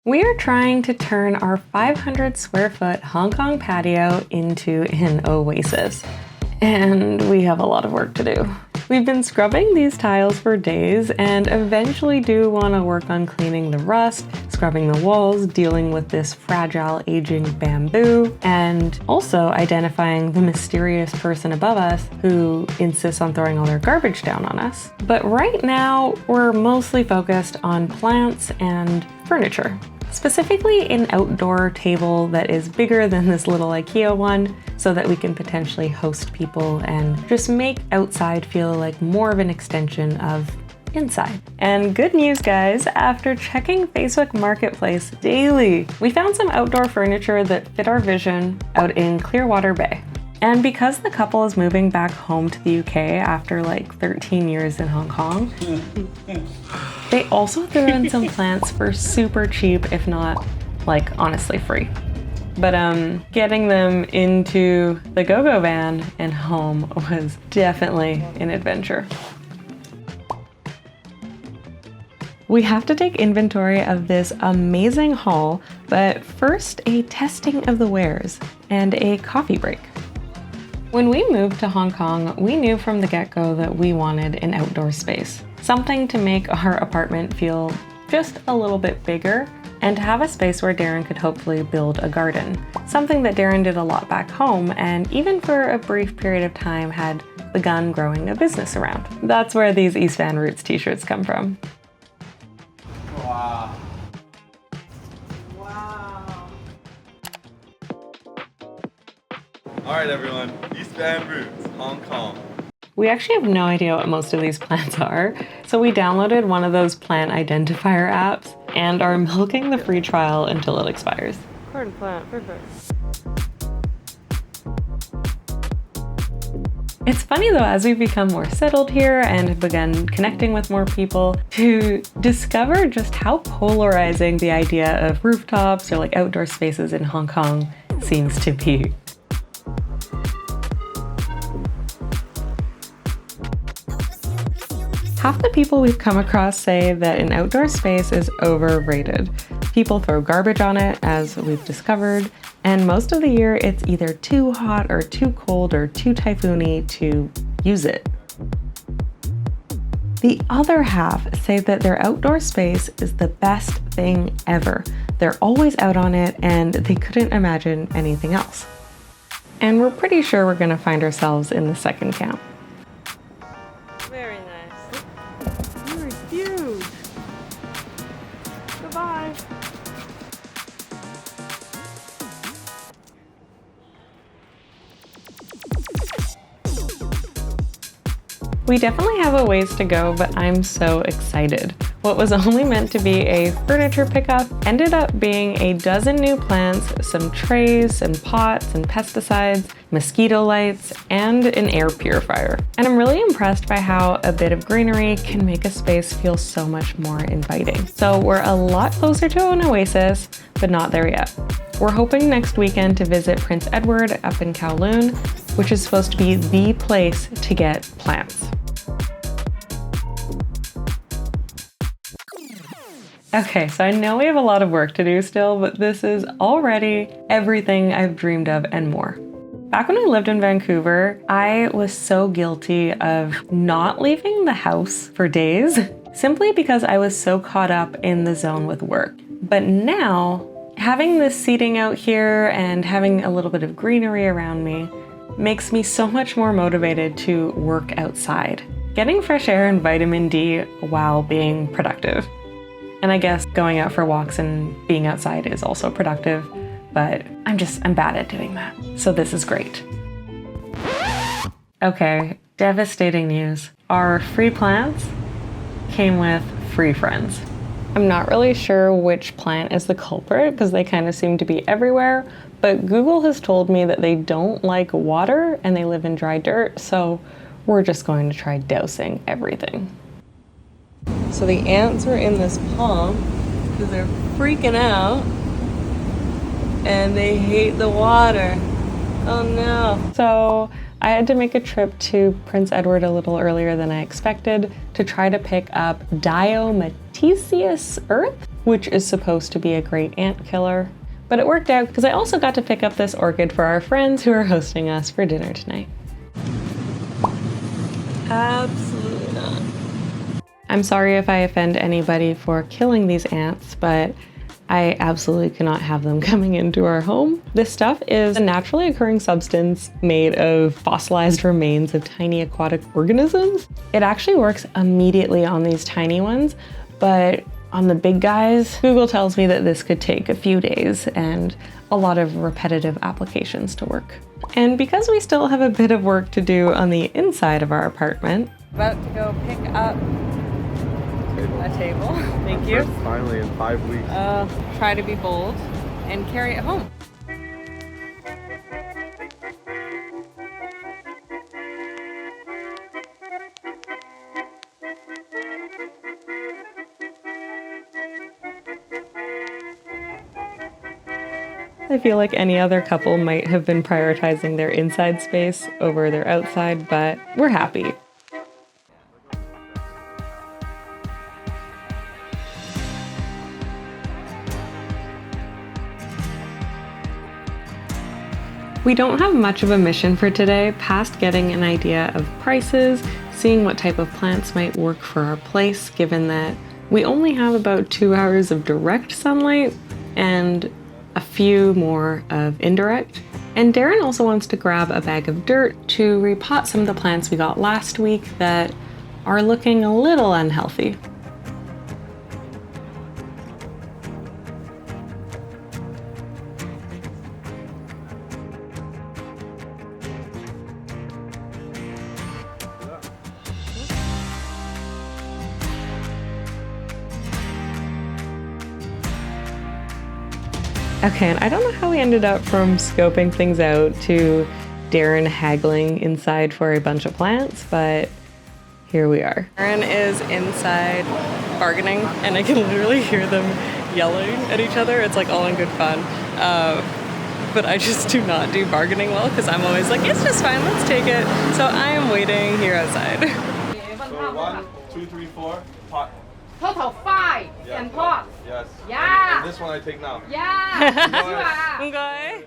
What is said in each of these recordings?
We are trying to turn our 500 square foot Hong Kong patio into an oasis, and we have a lot of work to do. We've been scrubbing these tiles for days and eventually do want to work on cleaning the rust, scrubbing the walls, dealing with this fragile aging bamboo, and also identifying the mysterious person above us who insists on throwing all their garbage down on us. But right now, we're mostly focused on plants and furniture. Specifically an outdoor table that is bigger than this little IKEA one so that we can potentially host people and just make outside feel like more of an extension of inside. And good news, guys, after checking Facebook Marketplace daily, we found some outdoor furniture that fit our vision out in Clearwater Bay. And because the couple is moving back home to the UK after like 13 years in Hong Kong, they also threw in some plants for super cheap, if not like honestly free. But getting them into the go-go van and home was definitely an adventure. We have to take inventory of this amazing haul, but first a testing of the wares and a coffee break. When we moved to Hong Kong, we knew from the get-go that we wanted an outdoor space. Something to make our apartment feel just a little bit bigger and to have a space where Darren could hopefully build a garden. Something that Darren did a lot back home and even for a brief period of time had begun growing a business around. That's where these East Van Roots t-shirts come from. Wow. All right, everyone, East Van Roots, Hong Kong. We actually have no idea what most of these plants are, so we downloaded one of those plant identifier apps and are milking the free trial until it expires. Garden plant, perfect. It's funny though, as we've become more settled here and have begun connecting with more people, to discover just how polarizing the idea of rooftops or like outdoor spaces in Hong Kong seems to be. Half the people we've come across say that an outdoor space is overrated. People throw garbage on it, as we've discovered, and most of the year it's either too hot or too cold or too typhoony to use it. The other half say that their outdoor space is the best thing ever. They're always out on it and they couldn't imagine anything else. And we're pretty sure we're gonna find ourselves in the second camp. Very nice. You're huge. Goodbye. We definitely have a ways to go, but I'm so excited. What was only meant to be a furniture pickup ended up being a dozen new plants, some trays and pots and pesticides, mosquito lights, and an air purifier. And I'm really impressed by how a bit of greenery can make a space feel so much more inviting. So we're a lot closer to an oasis, but not there yet. We're hoping next weekend to visit Prince Edward up in Kowloon, which is supposed to be the place to get plants. Okay, so I know we have a lot of work to do still, but this is already everything I've dreamed of and more. Back when I lived in Vancouver, I was so guilty of not leaving the house for days, simply because I was so caught up in the zone with work. But now, having this seating out here and having a little bit of greenery around me makes me so much more motivated to work outside, getting fresh air and vitamin D while being productive. And I guess going out for walks and being outside is also productive, but I'm bad at doing that. So this is great. Okay, devastating news. Our free plants came with free friends. I'm not really sure which plant is the culprit because they kind of seem to be everywhere, but Google has told me that they don't like water and they live in dry dirt, so we're just going to try dousing everything. So the ants are in this pond because they're freaking out and they hate the water. Oh no. So I had to make a trip to Prince Edward a little earlier than I expected to try to pick up diatomaceous earth. which is supposed to be a great ant killer. But it worked out because I also got to pick up this orchid for our friends who are hosting us for dinner tonight. Absolutely not. I'm sorry if I offend anybody for killing these ants, but I absolutely cannot have them coming into our home. This stuff is a naturally occurring substance made of fossilized remains of tiny aquatic organisms. It actually works immediately on these tiny ones, but on the big guys, Google tells me that this could take a few days and a lot of repetitive applications to work. And because we still have a bit of work to do on the inside of our apartment, About to go pick up a table. Thank you. Finally, in 5 weeks. Try to be bold and carry it home. I feel like any other couple might have been prioritizing their inside space over their outside, but we're happy. We don't have much of a mission for today, past getting an idea of prices, seeing what type of plants might work for our place, given that we only have about 2 hours of direct sunlight and a few more of indirect. And Darren also wants to grab a bag of dirt to repot some of the plants we got last week that are looking a little unhealthy. Okay, and I don't know how we ended up from scoping things out to Darren haggling inside for a bunch of plants, but here we are. Darren is inside bargaining, and I can literally hear them yelling at each other. It's like all in good fun. But I just do not do bargaining well because I'm always like, it's just fine, let's take it. So I am waiting here outside. So 1, 2, 3, 4, pot. Total 5 Yeah. and pot. Yes. Yeah. And this one I take now. Yeah. Okay.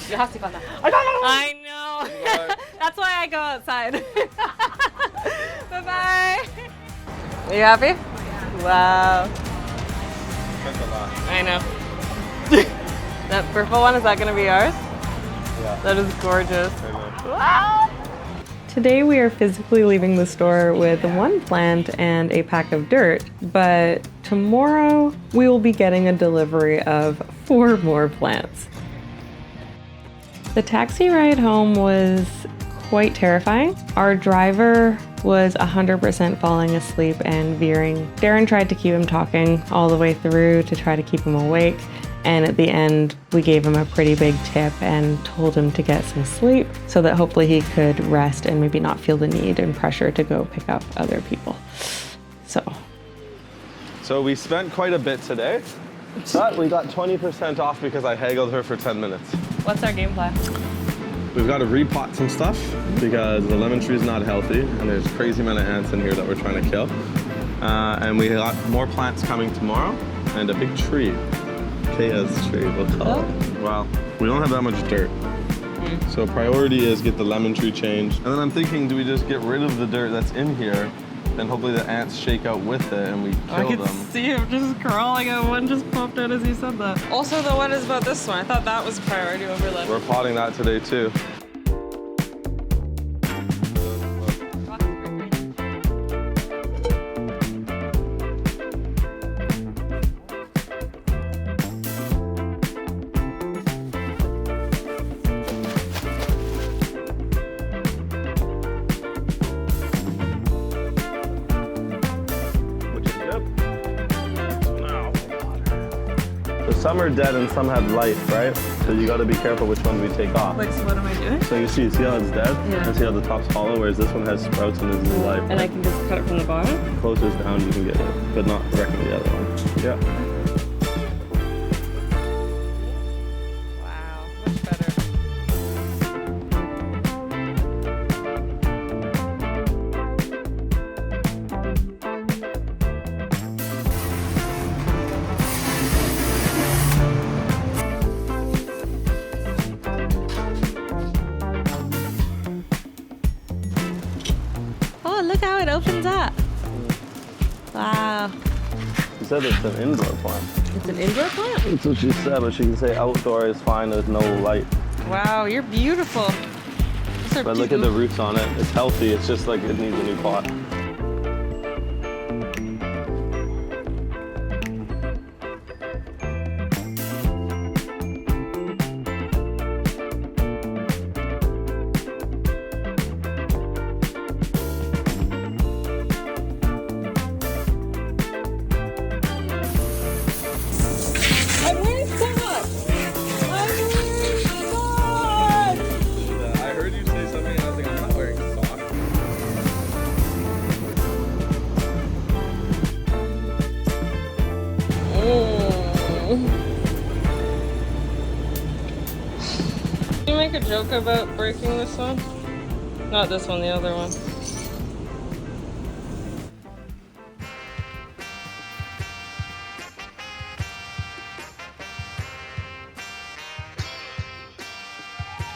10시간. I know. Bye. That's why I go outside. Bye-bye. Are you happy? Wow. That's a lot. I know. That purple one, is that going to be ours? Yeah. That is gorgeous. I know. Wow. Today we are physically leaving the store with 1 plant and a pack of dirt, but tomorrow we will be getting a delivery of 4 more plants. The taxi ride home was quite terrifying. Our driver was 100% falling asleep and veering. Darren tried to keep him talking all the way through to try to keep him awake. And at the end, we gave him a pretty big tip and told him to get some sleep so that hopefully he could rest and maybe not feel the need and pressure to go pick up other people. So we spent quite a bit today, but we got 20% off because I haggled her for 10 minutes. What's our game plan? We've got to repot some stuff because the lemon tree is not healthy and there's a crazy amount of ants in here that we're trying to kill. And we got more plants coming tomorrow and a big tree. Chaos tree, we'll call it. Well, we don't have that much dirt. So priority is get the lemon tree changed. And then I'm thinking, do we just get rid of the dirt that's in here? Then hopefully the ants shake out with it and we kill I can them. see him just crawling and one just popped out as you said that. Also, the one is about this one. I thought that was priority over lemon. We're potting that today too. Some are dead and some have life, right? So you gotta be careful which ones we take off. Like, so what am I doing? So you see how it's dead? Yeah. And see how the top's hollow, whereas this one has sprouts and is new life. And I can just cut it from the bottom? Closest down you can get it, but not directly the other one. Yeah. Wow, much better. said it's an indoor plant. It's an indoor plant? That's what she said, but she can say outdoor is fine, there's no light. Wow, you're beautiful. But look at the roots on it. It's healthy, it's just like it needs a new pot. Can you make a joke about breaking this one? Not this one, the other one.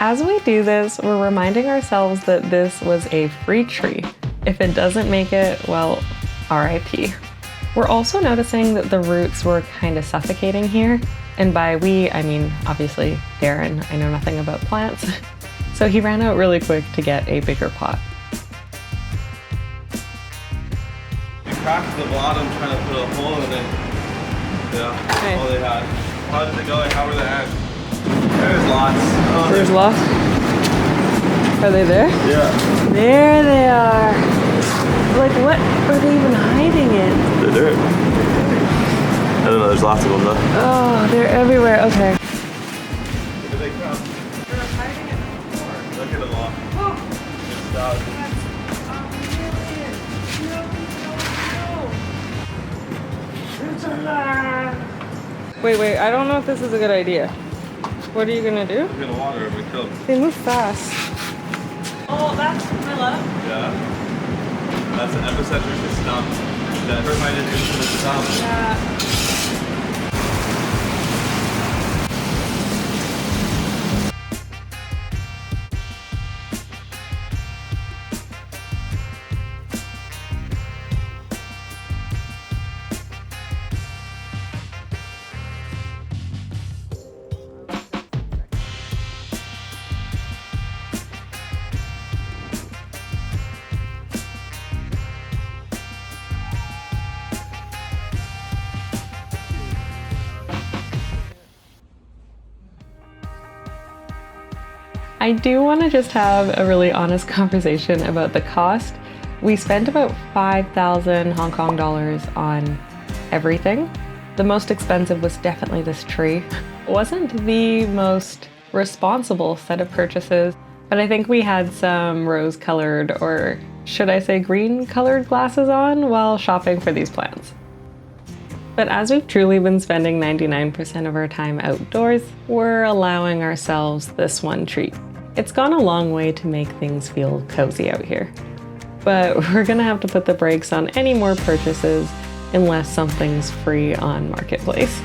As we do this, we're reminding ourselves that this was a free tree. If it doesn't make it, well, RIP. We're also noticing that the roots were kind of suffocating here. And by we, I mean, obviously, Darren. I know nothing about plants. So he ran out really quick to get a bigger pot. We cracked the bottom trying to put a hole in it. Yeah, okay. All they had. How did it go? How were the ants? There's lots. Oh, There's lots. Are they there? Yeah. There they are. Like, what are they even hiding in? They're dirt. I don't know, there's lots of them though. Oh, they're everywhere. Okay. Where did they come? They're hiding in the floor. Look at them all. Oh, Just out. Wait, I don't know if this is a good idea. What are you gonna do? We're gonna water them and kill them. They move fast. Oh, that's my love. Yeah. That's an epicenter to stump. That hurt my into the stump. Yeah. I do want to just have a really honest conversation about the cost. We spent about 5,000 Hong Kong dollars on everything. The most expensive was definitely this tree. It wasn't the most responsible set of purchases, but I think we had some rose-colored, or should I say green-colored glasses on while shopping for these plants. But as we've truly been spending 99% of our time outdoors, we're allowing ourselves this one treat. It's gone a long way to make things feel cozy out here. But we're gonna have to put the brakes on any more purchases unless something's free on Marketplace.